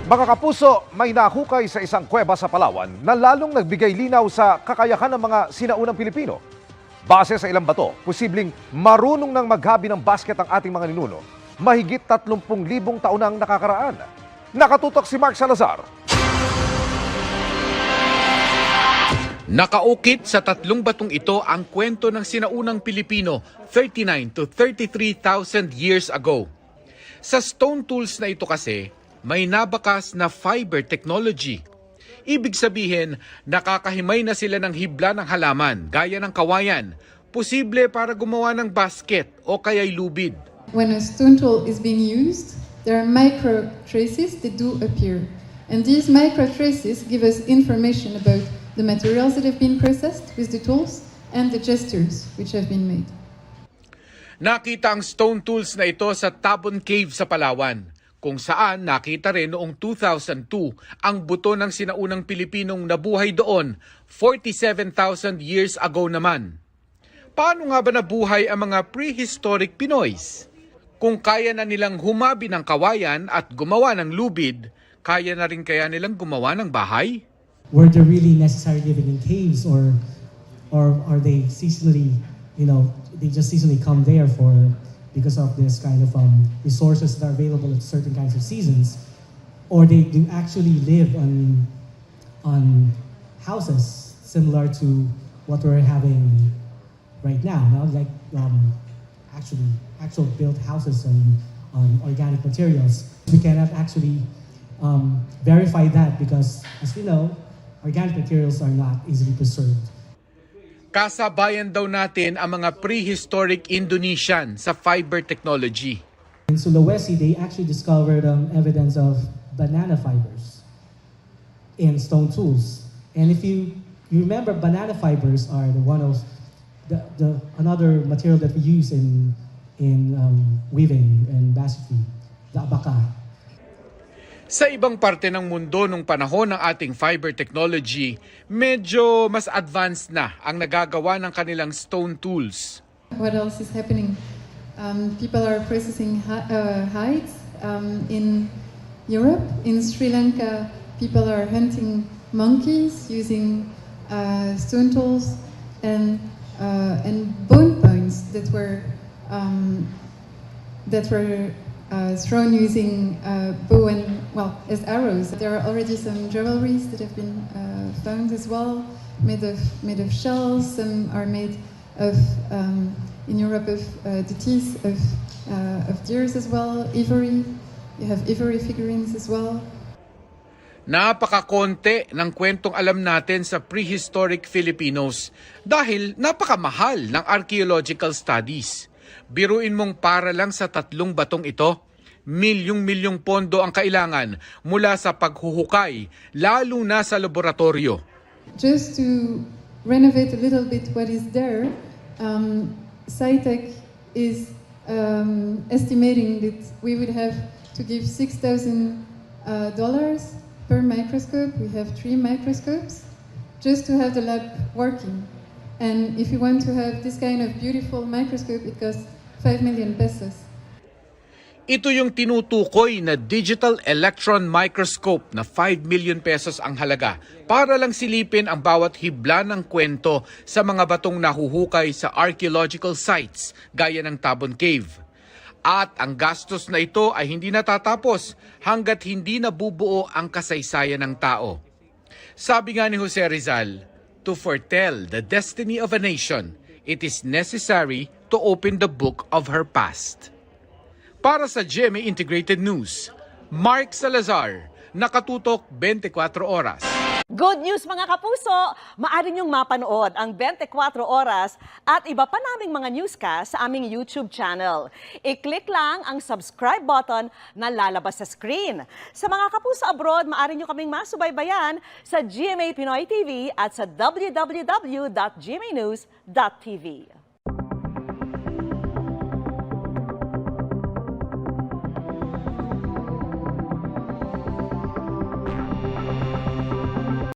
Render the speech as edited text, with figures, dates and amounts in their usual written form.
Mga kapuso, may nahukay sa isang kuweba sa Palawan na lalong nagbigay linaw sa kakayahan ng mga sinaunang Pilipino. Base sa ilang bato, posibleng marunong nang maghabi ng basket ang ating mga ninuno. Mahigit 30,000 taon ang nakakaraan. Nakatutok si Mark Salazar. Nakaukit sa 3 batong ito ang kwento ng sinaunang Pilipino 39 to 33,000 years ago. Sa stone tools na ito kasi, may nabakas na fiber technology. Ibig sabihin, nakakahimay na sila ng hibla ng halaman, gaya ng kawayan, posible para gumawa ng basket o kaya'y lubid. When a stone tool is being used, there are micro traces that do appear. And these micro traces give us information about the materials that have been processed with the tools and the gestures which have been made. Nakita ang stone tools na ito sa Tabon Cave sa Palawan, kung saan nakita rin noong 2002 ang buto ng sinaunang Pilipinong nabuhay doon 47,000 years ago naman. Paano nga ba nabuhay ang mga prehistoric Pinoys? Kung kaya na nilang humabi ng kawayan at gumawa ng lubid, kaya na rin kaya nilang gumawa ng bahay? Were they really necessary living in caves, or are they seasonally, they just seasonally come there because of this kind of resources that are available at certain kinds of seasons, or they do actually live on houses similar to what we're having right now, like actual built houses on organic materials. We cannot actually verify that because, as we know, organic materials are not easily preserved. Kasabayan daw natin ang mga prehistoric Indonesian sa fiber technology. In Sulawesi, they actually discovered evidence of banana fibers in stone tools. And if you remember, banana fibers are another material that we use in weaving and basketry, the abaka. Sa ibang parte ng mundo nung panahon ng ating fiber technology, medyo mas advanced na ang nagagawa ng kanilang stone tools. What else is happening? People are processing hides in Europe. In Sri Lanka, people are hunting monkeys using stone tools and bone points that were thrown using bow and, as arrows. There are already some jewelries that have been found as well, made of shells. Some are made of, in Europe, of the teeth of deers as well, ivory. You have ivory figurines as well. Napakakonte ng kwentong alam natin sa prehistoric Filipinos dahil napakamahal ng archaeological studies. Biruin mong para lang sa 3 batong ito, milyong-milyong pondo ang kailangan mula sa paghuhukay, lalo na sa laboratorio. Just to renovate a little bit what is there, SciTech is estimating that we would have to give $6,000 per microscope. We have 3 microscopes just to have the lab working. And if you want to have this kind of beautiful microscope, it costs 5 million pesos. Ito yung tinutukoy na digital electron microscope na 5 million pesos ang halaga para lang silipin ang bawat hibla ng kwento sa mga batong nahuhukay sa archaeological sites gaya ng Tabon Cave. At ang gastos na ito ay hindi natatapos hanggat hindi nabubuo ang kasaysayan ng tao. Sabi nga ni Jose Rizal, to foretell the destiny of a nation, it is necessary to open the book of her past. Para sa GMA Integrated News, Mark Salazar, nakatutok 24 oras. Good news mga kapuso! Maaari niyong mapanood ang 24 oras at iba pa naming mga newscast sa aming YouTube channel. I-click lang ang subscribe button na lalabas sa screen. Sa mga kapuso abroad, maaari niyo kaming masubaybayan sa GMA Pinoy TV at sa www.gmanews.tv.